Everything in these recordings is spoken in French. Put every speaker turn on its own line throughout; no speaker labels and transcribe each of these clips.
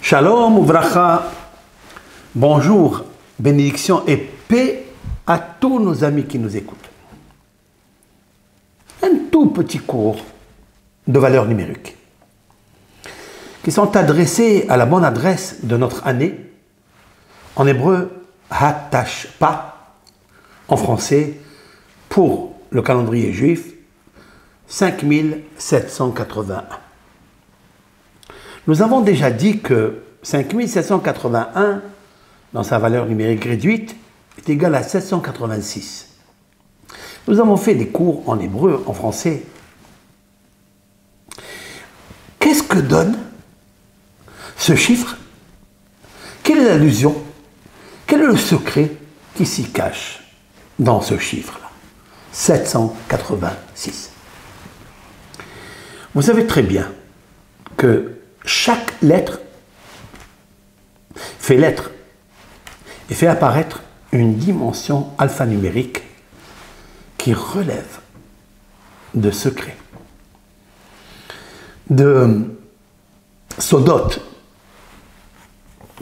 Shalom Uvracha, bonjour, bénédiction et paix à tous nos amis qui nous écoutent. Un tout petit cours de valeurs numériques qui sont adressés à la bonne adresse de notre année, en hébreu Hatashpa, en français pour le calendrier juif 5781. Nous avons déjà dit que 5781, dans sa valeur numérique réduite, est égal à 786. Nous avons fait des cours en hébreu, en français. Qu'est-ce que donne ce chiffre? Quelle est l'allusion? Quel est le secret qui s'y cache dans ce chiffre-là? 786. Vous savez très bien que chaque lettre fait l'être et fait apparaître une dimension alphanumérique qui relève de secrets, de sodot,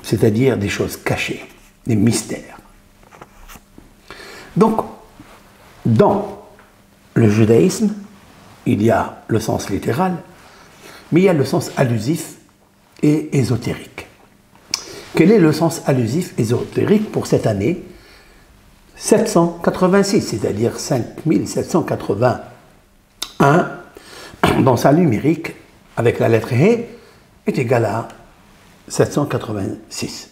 c'est-à-dire des choses cachées, des mystères. Donc, dans le judaïsme, il y a le sens littéral, mais il y a le sens allusif et ésotérique. Quel est le sens allusif ésotérique pour cette année 786, c'est-à-dire 5781 dans sa numérique avec la lettre He est égal à 786.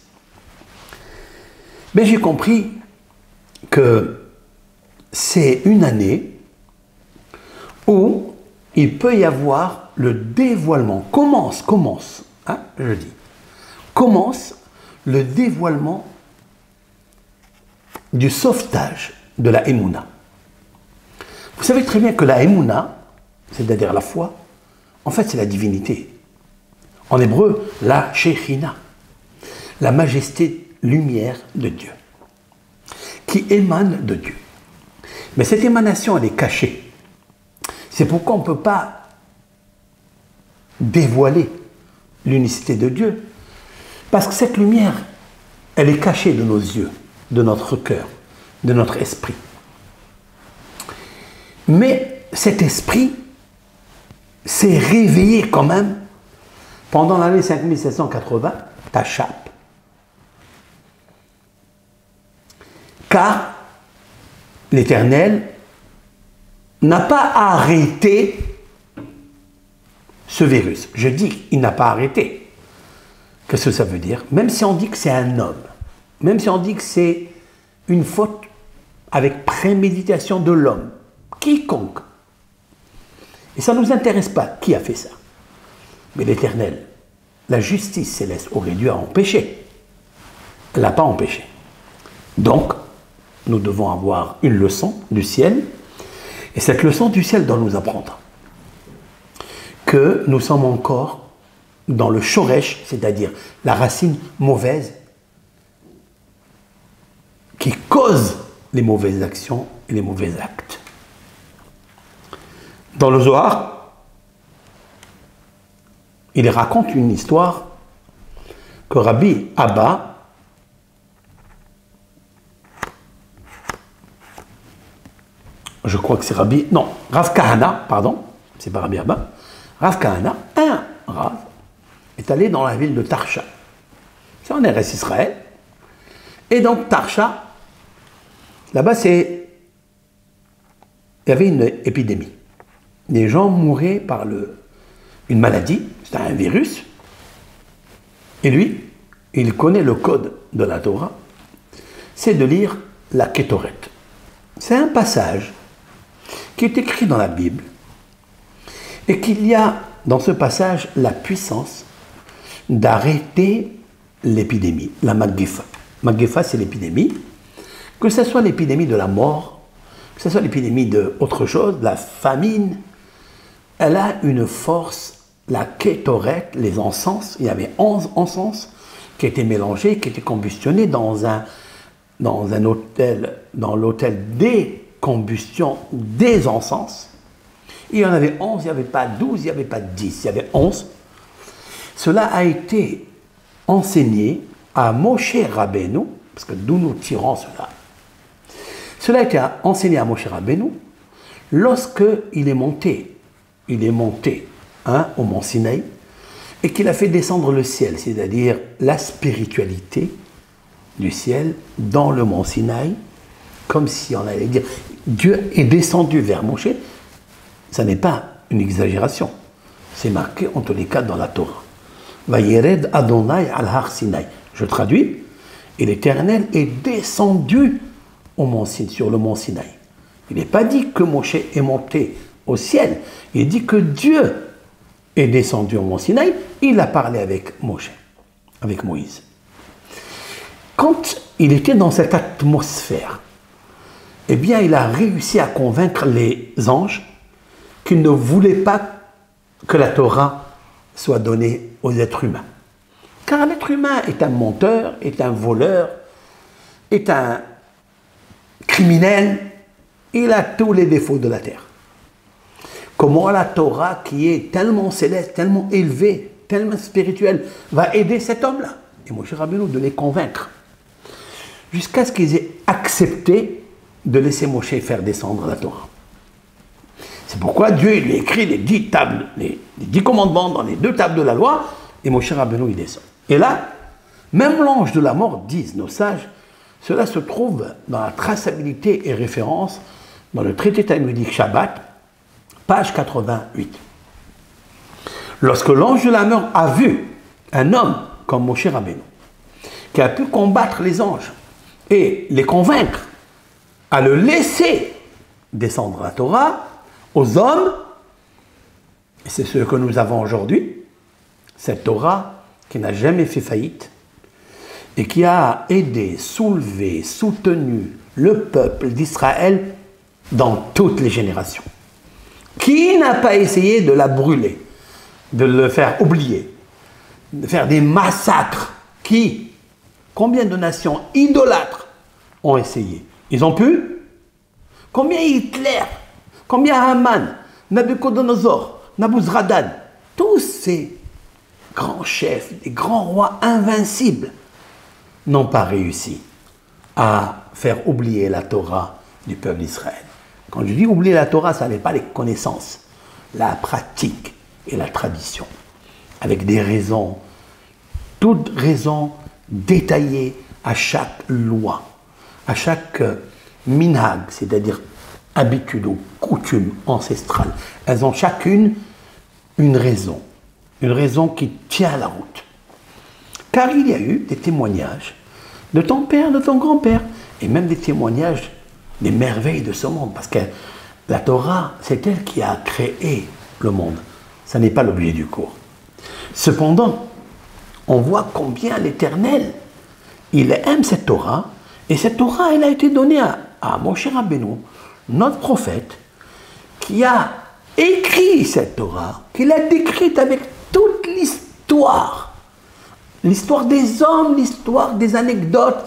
Mais j'ai compris que c'est une année où il peut y avoir le dévoilement. Commence, je dis, commence le dévoilement du sauvetage de la Emouna. Vous savez très bien que la Emouna, c'est-à-dire la foi, en fait c'est la divinité. En hébreu, la Shechina, la majesté lumière de Dieu, qui émane de Dieu. Mais cette émanation, elle est cachée. C'est pourquoi on ne peut pas dévoiler l'unicité de Dieu. Parce que cette lumière, elle est cachée de nos yeux, de notre cœur, de notre esprit. Mais cet esprit s'est réveillé quand même pendant l'année 5780, Tachap. Car l'Éternel n'a pas arrêté ce virus. Je dis qu'il n'a pas arrêté. Qu'est-ce que ça veut dire? Même si on dit que c'est un homme, même si on dit que c'est une faute avec préméditation de l'homme, quiconque, et ça ne nous intéresse pas qui a fait ça. Mais l'Éternel, la justice céleste aurait dû empêcher. Elle ne l'a pas empêché. Donc, nous devons avoir une leçon du ciel. Et cette leçon du ciel doit nous apprendre que nous sommes encore dans le shoresh, c'est-à-dire la racine mauvaise qui cause les mauvaises actions et les mauvais actes. Dans le Zohar, il raconte une histoire que Rabbi Abba, je crois que c'est Rav Kahana, pardon, c'est pas Rabbi Abba, Rav Kahana, un Rav, est allé dans la ville de Tarsha. C'est en Eretz Israël. Et donc Tarsha, là-bas, il y avait une épidémie. Les gens mouraient par une maladie, c'était un virus. Et lui, il connaît le code de la Torah, c'est de lire la Kétoret. C'est un passage qui est écrit dans la Bible et qu'il y a dans ce passage la puissance d'arrêter l'épidémie, la Magéfa. Magéfa, c'est l'épidémie, que ce soit l'épidémie de la mort, que ce soit l'épidémie d'autre chose, de la famine, elle a une force, la Kétoret, les encens, il y avait 11 encens qui étaient mélangés, qui étaient combustonnés dans un hôtel, dans l'hôtel des combustions des encens. Il y en avait 11, il n'y avait pas 12, il n'y avait pas 10, il y avait 11. Cela a été enseigné à Moshe Rabbeinu, parce que d'où nous tirons cela. Cela a été enseigné à Moshe Rabbeinu lorsqu'il est monté, au mont Sinaï, et qu'il a fait descendre le ciel, c'est-à-dire la spiritualité du ciel dans le mont Sinaï, comme si on allait dire Dieu est descendu vers Moshe. Ça n'est pas une exagération, c'est marqué en tous les cas dans la Torah. Vayered Adonai al Har Sinaï. Je traduis, et l'Éternel est descendu sur le mont Sinaï. Il n'est pas dit que Moshe est monté au ciel, il dit que Dieu est descendu au mont Sinaï, il a parlé avec Moshe, avec Moïse. Quand il était dans cette atmosphère, eh bien, il a réussi à convaincre les anges qu'ils ne voulaient pas que la Torah soit donnée aux êtres humains. Car l'être humain est un menteur, est un voleur, est un criminel, il a tous les défauts de la terre. Comment la Torah, qui est tellement céleste, tellement élevée, tellement spirituelle, va aider cet homme-là? Et Moshe Rabbeinu de les convaincre. Jusqu'à ce qu'ils aient accepté de laisser Moshe faire descendre la Torah. C'est pourquoi Dieu lui écrit les 10 tables, les 10 commandements dans les 2 tables de la loi, et Moshe Rabbeinu il descend. Et là, même l'ange de la mort, disent nos sages, cela se trouve dans la traçabilité et référence dans le traité talmudique Shabbat, page 88. Lorsque l'ange de la mort a vu un homme comme Moshe Rabbeinu, qui a pu combattre les anges et les convaincre à le laisser descendre la Torah aux hommes, et c'est ce que nous avons aujourd'hui, cette Torah qui n'a jamais fait faillite et qui a aidé, soulevé, soutenu le peuple d'Israël dans toutes les générations. Qui n'a pas essayé de la brûler, de le faire oublier, de faire des massacres? Combien de nations idolâtres ont essayé? Ils ont pu? Combien Hitler? Combien Haman? Nabucodonosor? Nabuzradan? Tous ces grands chefs, des grands rois invincibles n'ont pas réussi à faire oublier la Torah du peuple d'Israël. Quand je dis oublier la Torah, ça n'est pas les connaissances, la pratique et la tradition, avec des raisons, toutes raisons détaillées à chaque loi, à chaque minhag, c'est-à-dire habitude ou coutume ancestrale. Elles ont chacune une raison qui tient la route. Car il y a eu des témoignages de ton père, de ton grand-père, et même des témoignages des merveilles de ce monde, parce que la Torah, c'est elle qui a créé le monde. Ça n'est pas l'objet du cours. Cependant, on voit combien l'Éternel, il aime cette Torah, et cette Torah, elle a été donnée à Moshe Rabbeinu, notre prophète, qui a écrit cette Torah, qui l'a décrite avec toute l'histoire. L'histoire des hommes, l'histoire des anecdotes,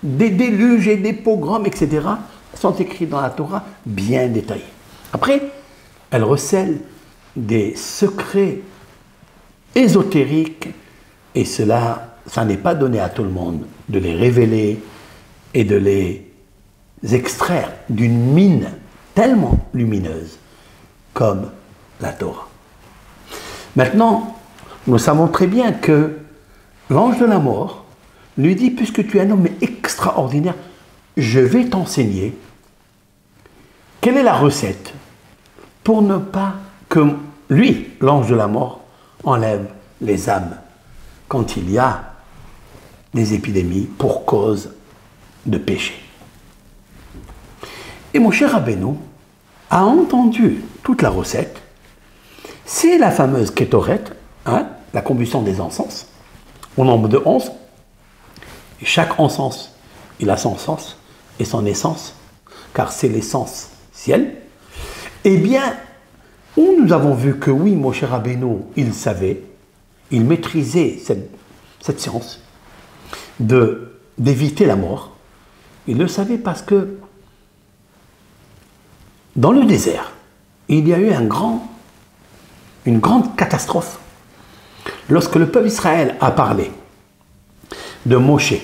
des déluges et des pogroms, etc., sont écrits dans la Torah bien détaillés. Après, elle recèle des secrets ésotériques, et ça n'est pas donné à tout le monde de les révéler et de les extraire d'une mine tellement lumineuse comme la Torah. Maintenant, nous savons très bien que l'ange de la mort lui dit, puisque tu es un homme extraordinaire, je vais t'enseigner quelle est la recette pour ne pas que lui, l'ange de la mort, enlève les âmes quand il y a des épidémies pour cause de péché. Et Moshe Rabbeinu a entendu toute la recette. C'est la fameuse Kétoret, la combustion des encens, au nombre de 11. Et chaque encens, il a son sens et son essence, car c'est l'essence ciel. Eh bien, où nous avons vu que oui, Moshe Rabbeinu, il savait, il maîtrisait cette science d'éviter la mort. Il le savait parce que dans le désert, il y a eu une grande catastrophe. Lorsque le peuple d'Israël a parlé de Moshe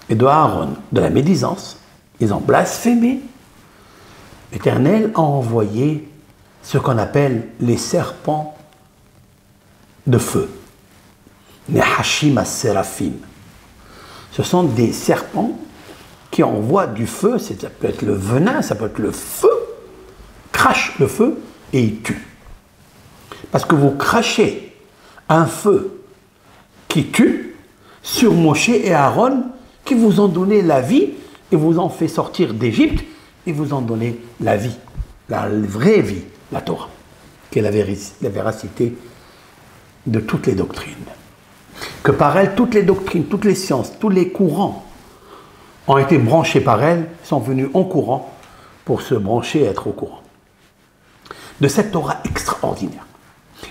et de Aaron de la médisance, ils ont blasphémé, l'Éternel a envoyé ce qu'on appelle les serpents de feu, les Hashim as-Séraphim. Ce sont des serpents qui envoient du feu, ça peut être le venin, ça peut être le feu, crachent le feu et ils tuent. Parce que vous crachez un feu qui tue sur Moshe et Aaron qui vous ont donné la vie et vous ont fait sortir d'Égypte et vous ont donné la vie, la vraie vie, la Torah, qui est la véracité de toutes les doctrines. Que par elle, toutes les doctrines, toutes les sciences, tous les courants ont été branchés par elle, sont venus en courant pour se brancher et être au courant de cette Torah extraordinaire.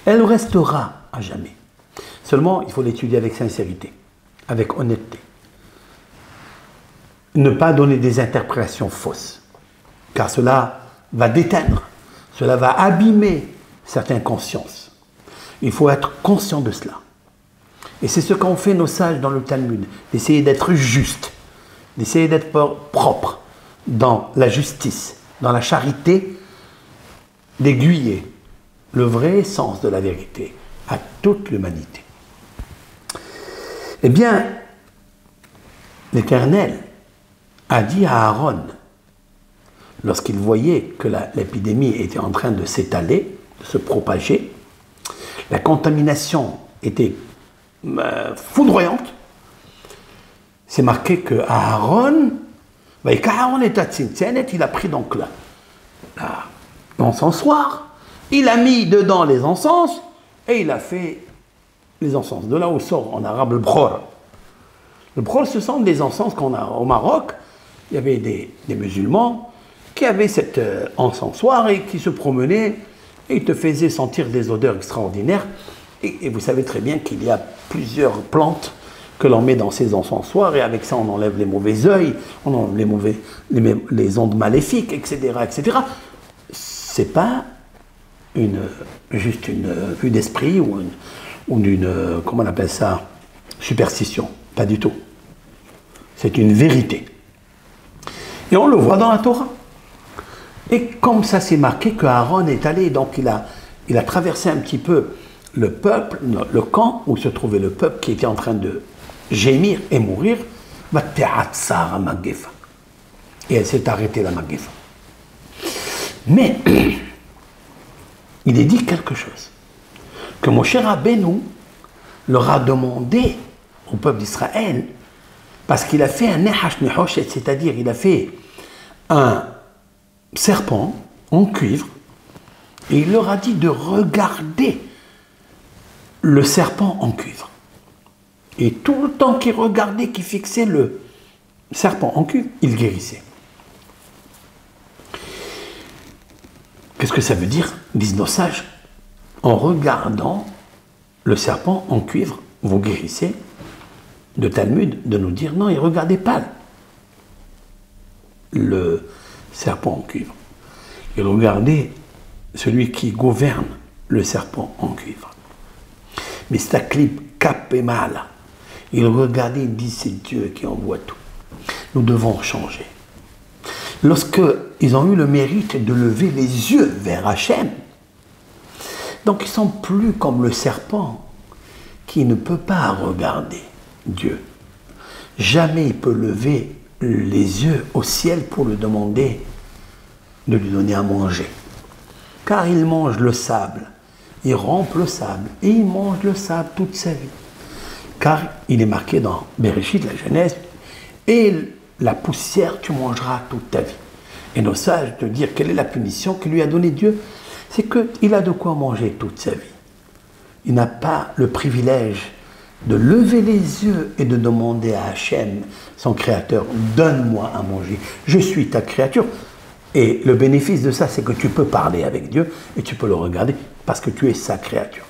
Elle restera à jamais. Seulement, il faut l'étudier avec sincérité, avec honnêteté. Ne pas donner des interprétations fausses, car cela va déteindre, cela va abîmer certaines consciences. Il faut être conscient de cela. Et c'est ce qu'ont fait nos sages dans le Talmud, d'essayer d'être juste, d'essayer d'être propre dans la justice, dans la charité, d'aiguiller le vrai sens de la vérité à toute l'humanité. Eh bien, l'Éternel a dit à Aaron, lorsqu'il voyait que l'épidémie était en train de s'étaler, de se propager, la contamination était foudroyante, c'est marqué que Aaron, il a pris donc l'encensoir, il a mis dedans les encens et il a fait les encens. De là où sort en arabe le bror. Le bror, ce sont des encens qu'on a au Maroc. Il y avait des musulmans qui avaient cet encensoir et qui se promenaient et ils te faisaient sentir des odeurs extraordinaires. Et vous savez très bien qu'il y a plusieurs plantes que l'on met dans ces encensoirs et avec ça on enlève les mauvais œils, on enlève les ondes maléfiques, etc. etc. C'est pas juste une vue d'esprit ou d'une, comment on appelle ça, superstition. Pas du tout. C'est une vérité. Et on le voit dans la Torah. Et comme ça c'est marqué que Aaron est allé, donc il a traversé un petit peu le peuple, le camp où se trouvait le peuple qui était en train de gémir et mourir. Et elle s'est arrêtée la Magéfa. Mais il est dit quelque chose. Que Moshe Rabbeinu leur a demandé au peuple d'Israël, parce qu'il a fait un nehash nehoshet, c'est-à-dire il a fait un serpent en cuivre, et il leur a dit de regarder le serpent en cuivre. Et tout le temps qu'il regardait, qu'il fixait le serpent en cuivre, il guérissait. Qu'est-ce que ça veut dire, disent nos sages? En regardant le serpent en cuivre, vous guérissez. De Talmud, de nous dire non, il ne regardait pas le serpent en cuivre. Il regardait celui qui gouverne le serpent en cuivre. Mais c'est un clip cap et mal. Il regardait, il dit c'est Dieu qui envoie tout. Nous devons changer. Lorsqu'ils ont eu le mérite de lever les yeux vers Hachem, donc ils ne sont plus comme le serpent qui ne peut pas regarder Dieu. Jamais il peut lever les yeux au ciel pour lui demander de lui donner à manger. Car il mange le sable, il rampe le sable et il mange le sable toute sa vie. Car il est marqué dans Bereshit, la Genèse, et la poussière tu mangeras toute ta vie. Et nos sages te dire quelle est la punition que lui a donnée Dieu, c'est qu'il a de quoi manger toute sa vie. Il n'a pas le privilège de lever les yeux et de demander à Hachem, son créateur, donne-moi à manger, je suis ta créature. Et le bénéfice de ça, c'est que tu peux parler avec Dieu et tu peux le regarder parce que tu es sa créature.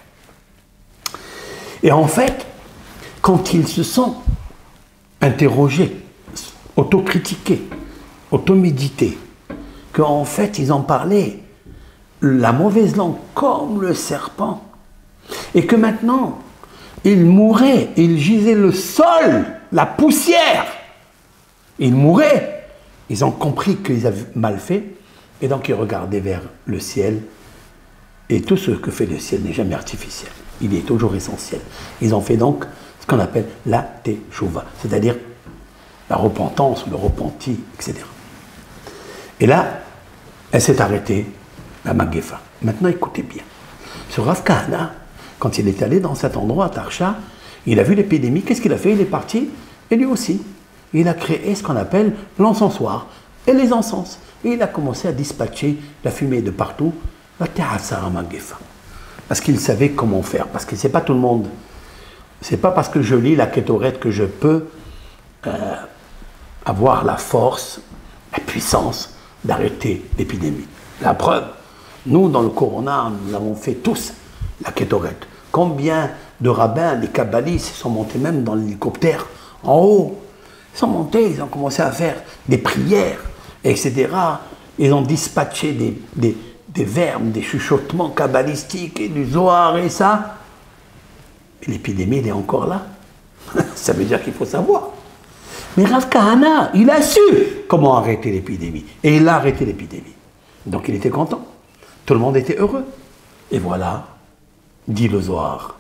Et en fait, quand ils se sont interrogés, autocritiqués, automédités, qu'en fait ils ont parlé la mauvaise langue comme le serpent, et que maintenant Il mourait, il gisait le sol, la poussière. Il mourait. Ils ont compris qu'ils avaient mal fait, et donc ils regardaient vers le ciel. Et tout ce que fait le ciel n'est jamais artificiel. Il est toujours essentiel. Ils ont fait donc ce qu'on appelle la teshuva, c'est-à-dire la repentance, le repenti, etc. Et là, elle s'est arrêtée, la Magéfa. Maintenant, écoutez bien. Ce Rav Kahana, quand il est allé dans cet endroit à Tarsha, il a vu l'épidémie. Qu'est-ce qu'il a fait? Il est parti, et lui aussi. Il a créé ce qu'on appelle l'encensoir et les encens. Et il a commencé à dispatcher la fumée de partout, la terrassara Magéfa. Parce qu'il savait comment faire. Parce que c'est pas tout le monde. C'est pas parce que je lis la Kétoret que je peux avoir la force, la puissance d'arrêter l'épidémie. La preuve, nous dans le Corona, nous l'avons fait tous, la Kétoret. Combien de rabbins, des kabbalistes sont montés même dans l'hélicoptère en haut. Ils sont montés, ils ont commencé à faire des prières, etc. Ils ont dispatché des verbes, des chuchotements kabbalistiques et du Zohar et ça. Et l'épidémie, elle est encore là. Ça veut dire qu'il faut savoir. Mais Rav Kahana, il a su comment arrêter l'épidémie. Et il a arrêté l'épidémie. Donc il était content. Tout le monde était heureux. Et voilà, dit le Zohar.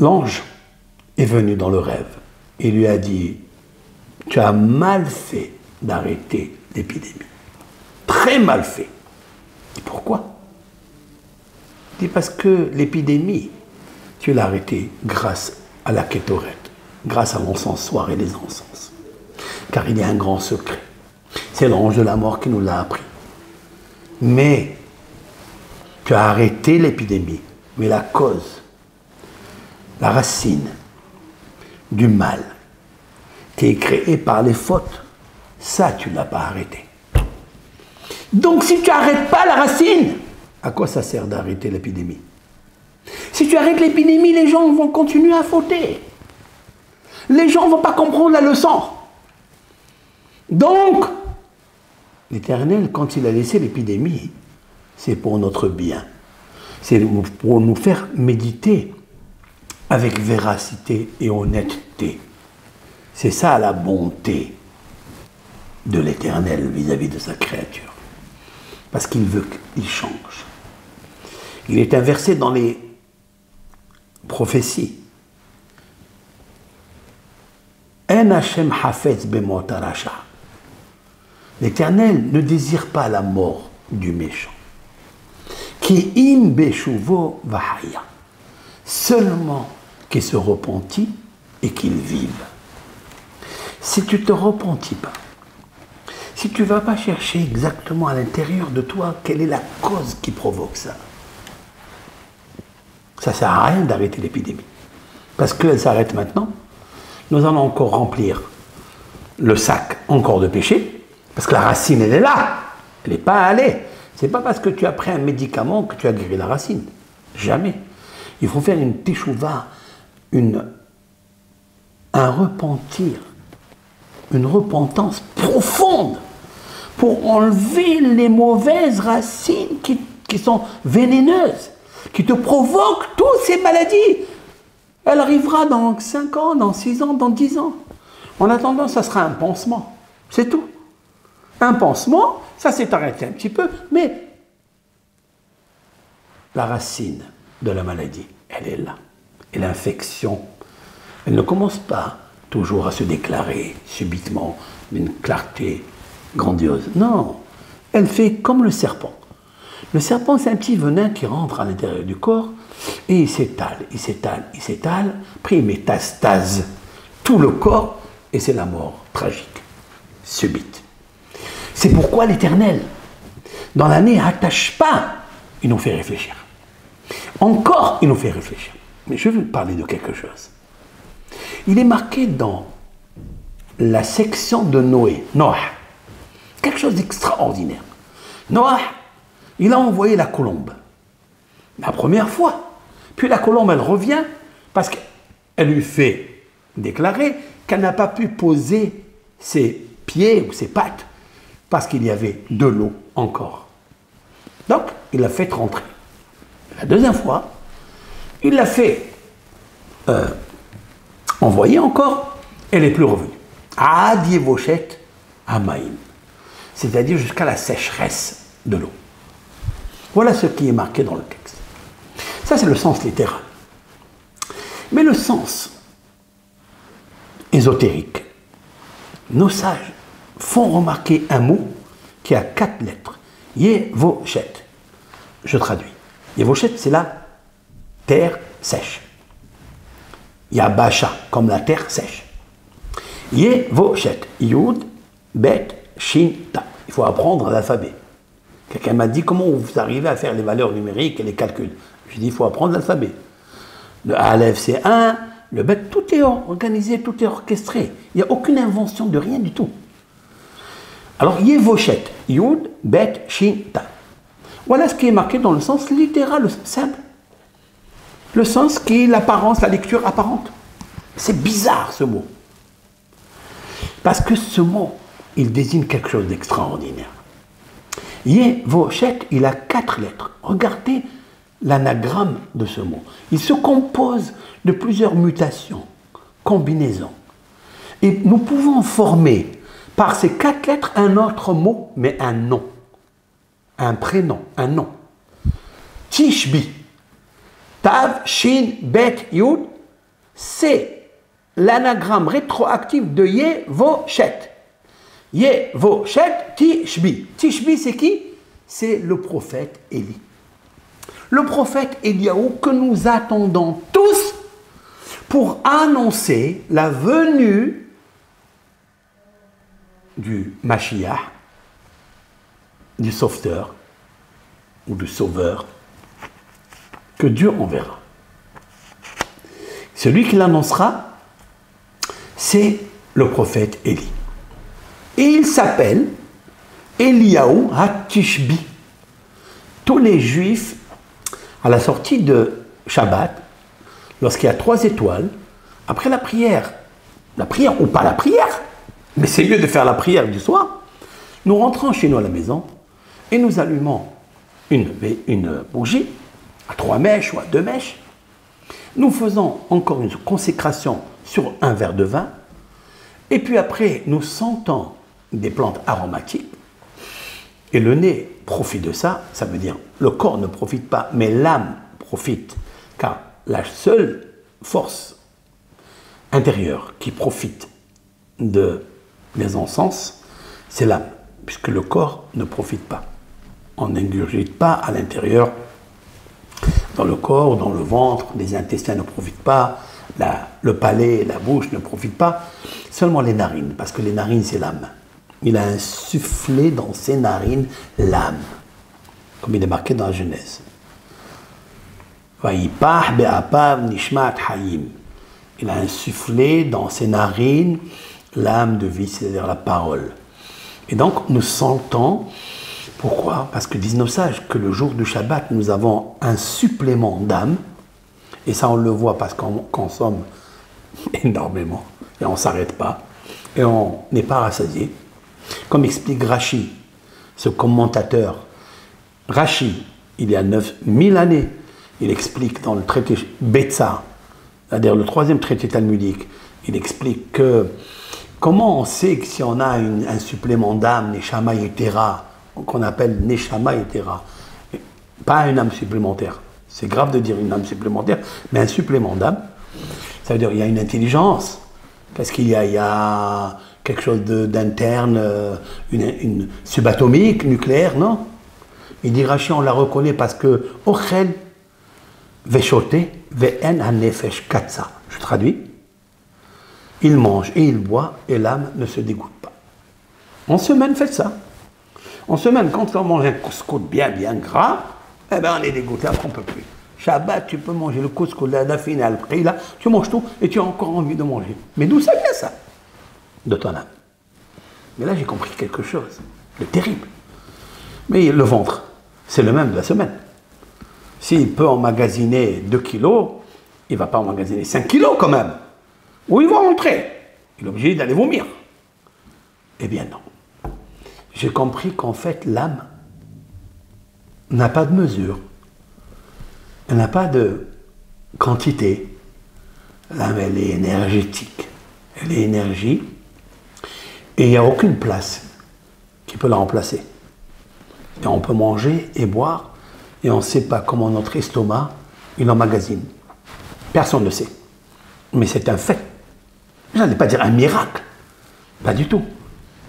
L'ange est venu dans le rêve et lui a dit, tu as mal fait d'arrêter l'épidémie. Très mal fait. Et pourquoi? Il dit parce que l'épidémie, tu l'as arrêtée grâce à la Kétoret, grâce à l'encensoir et les encens. Car il y a un grand secret. C'est l'ange de la mort qui nous l'a appris. Mais tu as arrêté l'épidémie. Mais la cause, la racine du mal qui est créée par les fautes, ça tu ne l'as pas arrêté. Donc si tu n'arrêtes pas la racine, à quoi ça sert d'arrêter l'épidémie? Si tu arrêtes l'épidémie, les gens vont continuer à fauter. Les gens ne vont pas comprendre la leçon. Donc, l'Éternel, quand il a laissé l'épidémie, c'est pour notre bien. C'est pour nous faire méditer avec véracité et honnêteté. C'est ça la bonté de l'Éternel vis-à-vis de sa créature. Parce qu'il veut qu'il change. Il est inversé dans les prophéties. En Hashem hafetz bemot harasha. L'Éternel ne désire pas la mort du méchant. Ki im beshuvo vahaya. Seulement qu'il se repentit et qu'il vive. Si tu ne te repentis pas, si tu ne vas pas chercher exactement à l'intérieur de toi quelle est la cause qui provoque ça, ça ne sert à rien d'arrêter l'épidémie. Parce qu'elle s'arrête maintenant, nous allons encore remplir le sac encore de péché, parce que la racine, elle est là, elle n'est pas allée. Ce n'est pas parce que tu as pris un médicament que tu as guéri la racine. Jamais. Il faut faire une teshuva, un repentir, une repentance profonde pour enlever les mauvaises racines qui sont vénéneuses, qui te provoquent toutes ces maladies. Elle arrivera dans 5 ans, dans 6 ans, dans 10 ans. En attendant, ça sera un pansement. C'est tout. Un pansement, ça s'est arrêté un petit peu, mais la racine de la maladie, elle est là. Et l'infection, elle ne commence pas toujours à se déclarer subitement d'une clarté grandiose. Non, elle fait comme le serpent. Le serpent, c'est un petit venin qui rentre à l'intérieur du corps et il s'étale, il s'étale, il s'étale, après il métastase tout le corps et c'est la mort tragique, subite. C'est pourquoi l'Éternel, dans l'année attache pas, il nous fait réfléchir. Encore, il nous fait réfléchir. Mais je veux parler de quelque chose. Il est marqué dans la section de Noé, Noah, quelque chose d'extraordinaire. Noah, il a envoyé la colombe, la première fois. Puis la colombe, elle revient parce qu'elle lui fait déclarer qu'elle n'a pas pu poser ses pieds ou ses pattes parce qu'il y avait de l'eau encore. Donc, il l'a fait rentrer. La deuxième fois, Il l'a fait envoyer encore, elle n'est plus revenue. Ad Yevoshet Hamaim, c'est-à-dire jusqu'à la sécheresse de l'eau. Voilà ce qui est marqué dans le texte. Ça, c'est le sens littéral. Mais le sens ésotérique, nos sages font remarquer un mot qui a 4 lettres. Yevoshet. Je traduis. Yevoshet, c'est la terre sèche. Yabasha, comme la terre sèche. Yevoshet. Yud, Bet, Shin, Ta. Il faut apprendre l'alphabet. Quelqu'un m'a dit comment vous arrivez à faire les valeurs numériques et les calculs. Je dis il faut apprendre l'alphabet. Le Aleph c'est 1, le Bet, tout est organisé, tout est orchestré. Il n'y a aucune invention de rien du tout. Alors Yevoshet, Yud, Bet, Shin, Ta. Voilà ce qui est marqué dans le sens littéral, simple. Le sens qui est l'apparence, la lecture apparente. C'est bizarre ce mot. Parce que ce mot, il désigne quelque chose d'extraordinaire. Yevoshet, il a 4 lettres. Regardez l'anagramme de ce mot. Il se compose de plusieurs mutations, combinaisons. Et nous pouvons former par ces 4 lettres un autre mot, mais un nom. Un prénom, un nom. Tishbi. Tav, Shin, Bet, Yud, c'est l'anagramme rétroactif de Yevoshet. Yevoshet, Tishbi. Tishbi, c'est qui? C'est le prophète Élie. Le prophète Éliaou que nous attendons tous pour annoncer la venue du Mashiach, du sauveteur ou du sauveur que Dieu enverra. Celui qui l'annoncera, c'est le prophète Élie. Et il s'appelle Eliaou HaTishbi. Tous les juifs, à la sortie de Shabbat, lorsqu'il y a 3 étoiles, après la prière ou pas la prière, mais c'est mieux de faire la prière du soir, nous rentrons chez nous à la maison et nous allumons une bougie à 3 mèches ou à 2 mèches. Nous faisons encore une consécration sur un verre de vin et puis après nous sentons des plantes aromatiques et le nez profite de ça, ça veut dire le corps ne profite pas mais l'âme profite, car la seule force intérieure qui profite des encens, c'est l'âme, puisque le corps ne profite pas. On n'ingurgite pas à l'intérieur, dans le corps, dans le ventre, les intestins ne profitent pas, le palais, la bouche ne profitent pas, seulement les narines, parce que les narines c'est l'âme. Il a insufflé dans ses narines l'âme, comme il est marqué dans la Genèse. Vayipah be'apav nishmat hayim. Il a insufflé dans ses narines l'âme de vie, c'est-à-dire la parole. Et donc nous sentons, pourquoi? Parce que disent nos sages que le jour du Shabbat, nous avons un supplément d'âme, et ça on le voit parce qu'on consomme énormément, et on ne s'arrête pas, et on n'est pas rassasié. Comme explique Rashi, ce commentateur, Rashi, il y a 9000 années, il explique dans le traité Betsa, c'est-à-dire le 3e traité talmudique, il explique que comment on sait que si on a un supplément d'âme, Neshama Yetera, qu'on appelle Neshama Yetera, pas une âme supplémentaire, c'est grave de dire une âme supplémentaire, mais un supplément d'âme, ça veut dire qu'il y a une intelligence, parce qu'il y a quelque chose d'interne, une subatomique, nucléaire, non? Il dit Rashi, on la reconnaît parce que Ochel Veshote Ve'en Hanefesh Katsa. Je traduis. Il mange et il boit et l'âme ne se dégoûte pas. En semaine, faites ça. En semaine, quand on mange un couscous bien gras, eh ben on est dégoûté, après on ne peut plus. Shabbat, tu peux manger le couscous, la fine, le prix, là, tu manges tout et tu as encore envie de manger. Mais d'où ça vient ça? De ton âme. Mais là, j'ai compris quelque chose de terrible. Mais le ventre, c'est le même de la semaine. S'il peut emmagasiner 2 kilos, il ne va pas emmagasiner 5 kilos quand même. Où il va rentrer? Il est obligé d'aller vomir. Eh bien non. J'ai compris qu'en fait, l'âme n'a pas de mesure. Elle n'a pas de quantité. L'âme, elle est énergétique. Elle est énergie. Et il n'y a aucune place qui peut la remplacer. Et on peut manger et boire, et on ne sait pas comment notre estomac, il emmagasine. Personne ne le sait. Mais c'est un fait. Je n'allais pas dire un miracle. Pas du tout.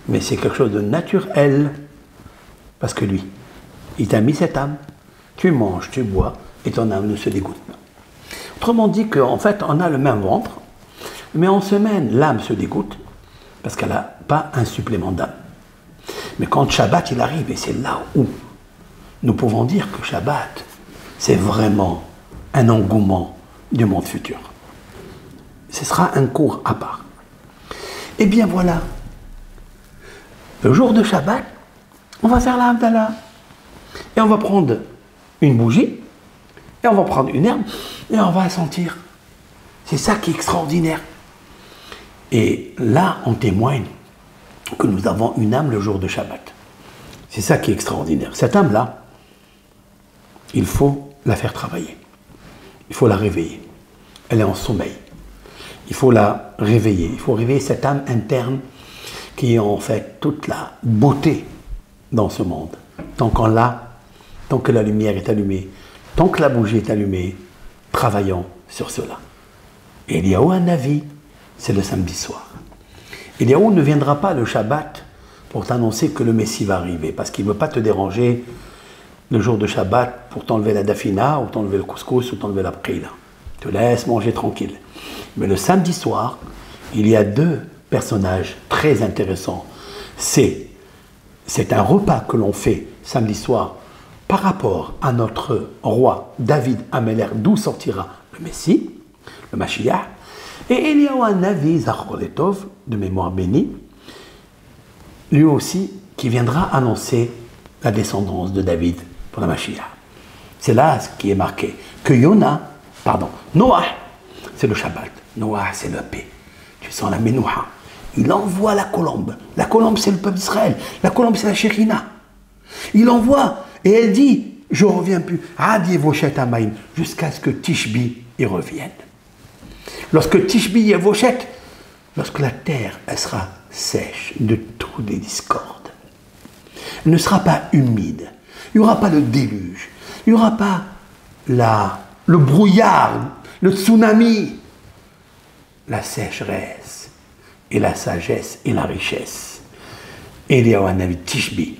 Mais c'est quelque chose de naturel. Parce que lui, il t'a mis cette âme. Tu manges, tu bois, et ton âme ne se dégoûte pas. Autrement dit qu'en fait, on a le même ventre, mais en semaine, l'âme se dégoûte, parce qu'elle n'a pas un supplément d'âme. Mais quand Shabbat, il arrive, et c'est là où nous pouvons dire que Shabbat, c'est vraiment un engouement du monde futur. Ce sera un cours à part. Eh bien voilà, le jour de Shabbat, on va faire la Havdalah. Et on va prendre une bougie, et on va prendre une herbe, et on va sentir. C'est ça qui est extraordinaire. Et là, on témoigne que nous avons une âme le jour de Shabbat. C'est ça qui est extraordinaire. Cette âme-là, il faut la faire travailler. Il faut la réveiller. Elle est en sommeil. Il faut la réveiller. Il faut réveiller cette âme interne qui est en fait toute la beauté dans ce monde. Tant qu'on l'a, tant que la lumière est allumée, tant que la bougie est allumée, travaillons sur cela. Et Eliyahu Hanavi, c'est le samedi soir. Eliyahu ne viendra pas le Shabbat pour t'annoncer que le Messie va arriver, parce qu'il ne veut pas te déranger le jour de Shabbat pour t'enlever la dafina, ou t'enlever le couscous, ou t'enlever la prila. Te laisse manger tranquille. Mais le samedi soir, il y a deux personnages très intéressants. C'est un repas que l'on fait samedi soir par rapport à notre roi David Améler, d'où sortira le Messie, le Mashiach, et Eliyahu Hanavi, Zachor Letov, de mémoire bénie, lui aussi, qui viendra annoncer la descendance de David pour la Mashiach. C'est là ce qui est marqué, que Noah, c'est le Shabbat, Noah, c'est la paix, tu sens la Menouha. Il envoie la colombe. La colombe, c'est le peuple d'Israël. La colombe, c'est la Shekhinah. Il envoie, et elle dit, je ne reviens plus, Adi Voshet Amaim, jusqu'à ce que Tishbi y revienne. Lorsque Tishbi y Voshet, lorsque la terre, elle sera sèche de toutes les discordes. Elle ne sera pas humide. Il n'y aura pas le déluge. Il n'y aura pas le brouillard, le tsunami, la sécheresse et la sagesse et la richesse. Eliyahu Hanavi Tishbi.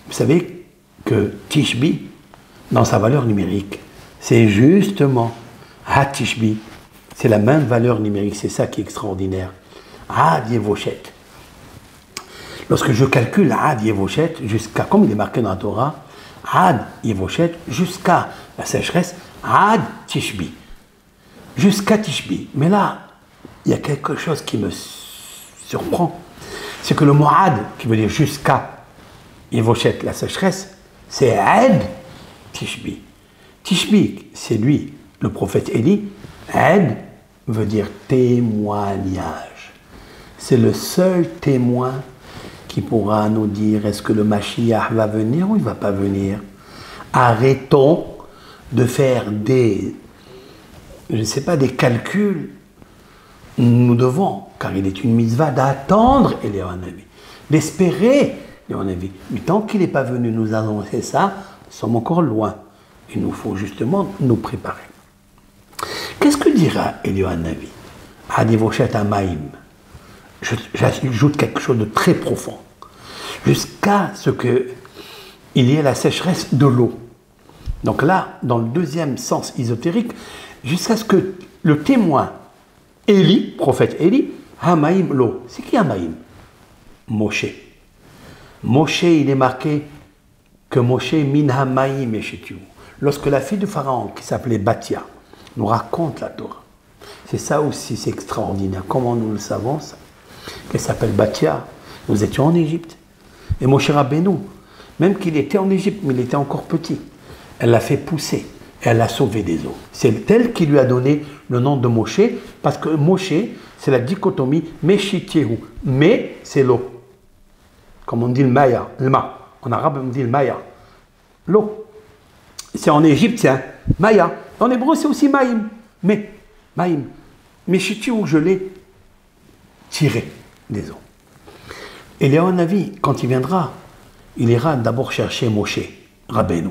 Vous savez que Tishbi, dans sa valeur numérique, c'est justement Ha-Tishbi. C'est la même valeur numérique, c'est ça qui est extraordinaire. Ad Yevoshet. Lorsque je calcule Ad Yevoshet, jusqu'à, comme il est marqué dans la Torah, Ad Yevoshet, jusqu'à la sécheresse, Ad Tishbi. Jusqu'à Tishbi. Mais là, il y a quelque chose qui me surprend. C'est que le mot Ad, qui veut dire jusqu'à Yevoshet, la sécheresse, c'est Ad Tishbi. Tishbi, c'est lui, le prophète Élie. Ad veut dire témoignage. C'est le seul témoin qui pourra nous dire est-ce que le Mashiach va venir ou il ne va pas venir. Arrêtons de faire des calculs. Nous devons, car il est une mitzvah, d'attendre Eliyahu Hanavi, d'espérer Eliyahu Hanavi. Mais tant qu'il n'est pas venu nous annoncer ça, nous sommes encore loin. Il nous faut justement nous préparer. Qu'est-ce que dira Eliyahu Hanavi? Adivoshet Amaim. J'ajoute quelque chose de très profond. Jusqu'à ce qu'il y ait la sécheresse de l'eau. Donc là, dans le deuxième sens ésotérique, jusqu'à ce que le témoin Élie, prophète Élie, Hamaim l'eau. C'est qui Hamaim? Moshe. Moshe, il est marqué que Moshe min Hamaim eshetiu. Lorsque la fille de Pharaon, qui s'appelait Batia, nous raconte la Torah. C'est ça aussi, c'est extraordinaire. Comment nous le savons, ça? Elle s'appelle Batia. Nous étions en Égypte. Et Moshe Rabbeinu, même qu'il était en Égypte, mais il était encore petit, elle l'a fait pousser. Elle l'a sauvé des eaux. C'est elle qui lui a donné le nom de Moshe, parce que Moshe, c'est la dichotomie Meshitiehu. Mais, c'est l'eau. Comme on dit le maya, le ma. En arabe, on dit le maya. L'eau. C'est en Égypte, c'est un maya. En hébreu, c'est aussi maïm. Mais, Maïm, mais sais-tu où je l'ai tiré des eaux? Eliyahu Navi, quand il viendra, il ira d'abord chercher Moshe Rabbeinu,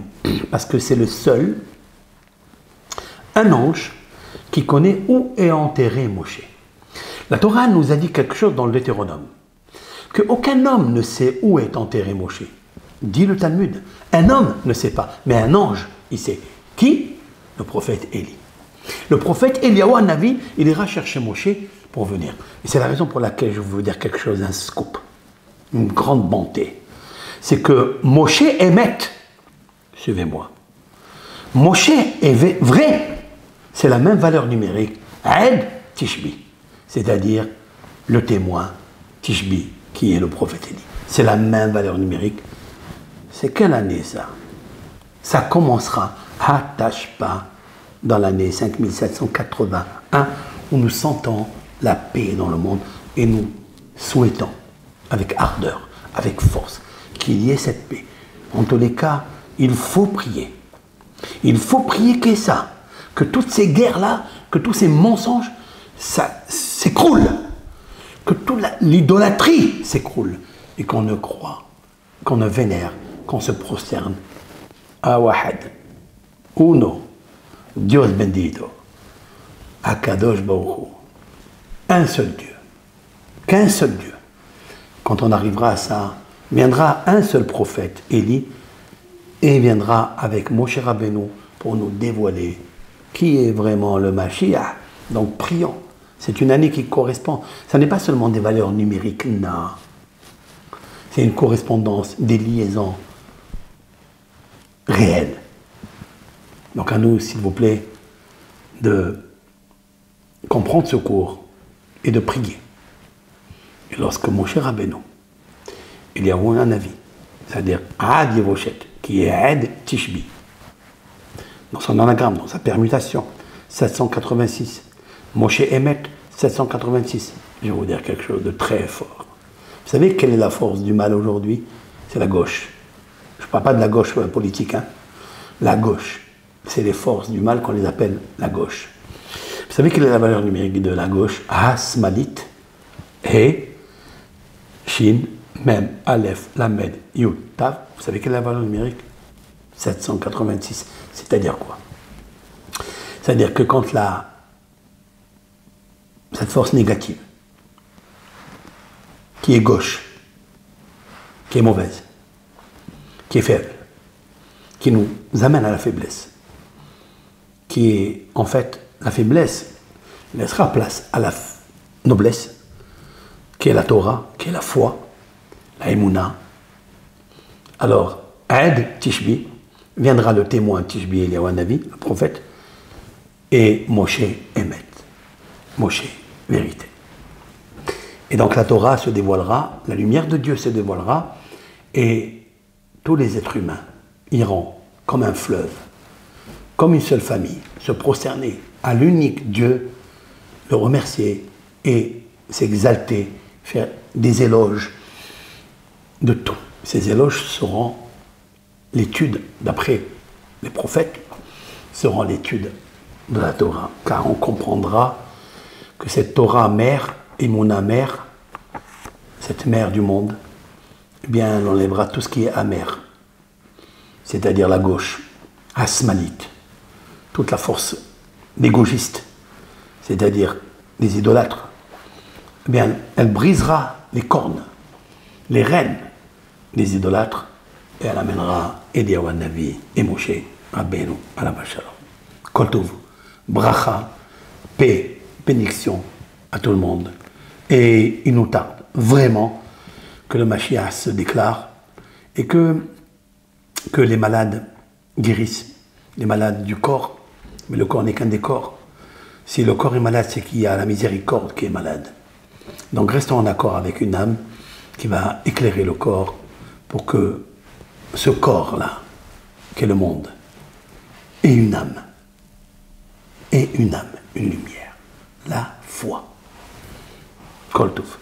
parce que c'est le seul, un ange, qui connaît où est enterré Moshe. La Torah nous a dit quelque chose dans le Deutéronome, qu'aucun homme ne sait où est enterré Moshe. Dit le Talmud, un homme ne sait pas, mais un ange, il sait. Qui? Le prophète Élie. Le prophète Eliyahu Navi, il ira chercher Moshe pour venir. Et c'est la raison pour laquelle je veux vous dire quelque chose, un scoop, une grande bonté. C'est que Moshe émet, suivez-moi, Moshe est vrai, c'est la même valeur numérique, Aed Tishbi, c'est-à-dire le témoin Tishbi, qui est le prophète Élie. C'est la même valeur numérique. C'est quelle année ça? Ça commencera à Tashpa, dans l'année 5781, où nous sentons la paix dans le monde et nous souhaitons avec ardeur, avec force, qu'il y ait cette paix. En tous les cas, il faut prier. Il faut prier que ça, que toutes ces guerres-là, que tous ces mensonges, ça s'écroule, que toute l'idolâtrie s'écroule et qu'on ne croit, qu'on ne vénère, qu'on se prosterne à Wahad, Uno, Dios bendito, Akadosh Baruch Hu, un seul Dieu, qu'un seul Dieu. Quand on arrivera à ça, viendra un seul prophète, Élie, et viendra avec Moshe Rabbeinu pour nous dévoiler qui est vraiment le Mashiach. Donc prions. C'est une année qui correspond. Ce n'est pas seulement des valeurs numériques, non. C'est une correspondance, des liaisons réelles. Donc à nous, s'il vous plaît, de comprendre ce cours et de prier. Et lorsque Moshe Rabbeinu, il y a un avis, c'est-à-dire Ad Yevoshet, qui est Ad Tishbi, dans son anagramme, dans sa permutation, 786. Moshe Emet, 786. Je vais vous dire quelque chose de très fort. Vous savez quelle est la force du mal aujourd'hui? C'est la gauche. Je ne parle pas de la gauche politique, hein. La gauche. C'est les forces du mal qu'on les appelle la gauche. Vous savez quelle est la valeur numérique de la gauche? Hasmalit, He, Shin, Mem, Aleph, Lamed, Yud, Tav. Vous savez quelle est la valeur numérique? 786. C'est-à-dire quoi? C'est-à-dire que quand cette force négative, qui est gauche, qui est mauvaise, qui est faible, qui nous amène à la faiblesse, qui est en fait la faiblesse, laissera place à la noblesse, qui est la Torah, qui est la foi, la Emouna. Alors, Aed Tishbi, viendra le témoin Tishbi Eliyahu Navi, le prophète, et Moshe Emet, Moshe, vérité. Et donc la Torah se dévoilera, la lumière de Dieu se dévoilera, et tous les êtres humains iront comme un fleuve, comme une seule famille, se prosterner à l'unique Dieu, le remercier et s'exalter, faire des éloges de tout. Ces éloges seront l'étude, d'après les prophètes, seront l'étude de la Torah, car on comprendra que cette Torah mère, et mon mère, cette mère du monde, eh bien, elle enlèvera tout ce qui est amer, c'est-à-dire la gauche, asmalite, toute la force des gauchistes, c'est-à-dire des idolâtres. Eh bien, elle brisera les cornes, les rênes des idolâtres, et elle amènera Eliyahu Navi et Moshe Rabbeinu à la Shalom. Kol Tov, bracha, paix, bénédiction à tout le monde. Et il nous tarde vraiment que le Mashiach se déclare et que les malades guérissent, les malades du corps, mais le corps n'est qu'un des corps. Si le corps est malade, c'est qu'il y a la miséricorde qui est malade. Donc restons en accord avec une âme qui va éclairer le corps pour que ce corps-là, qu'est le monde, ait une âme, une lumière, la foi. Kol Tov.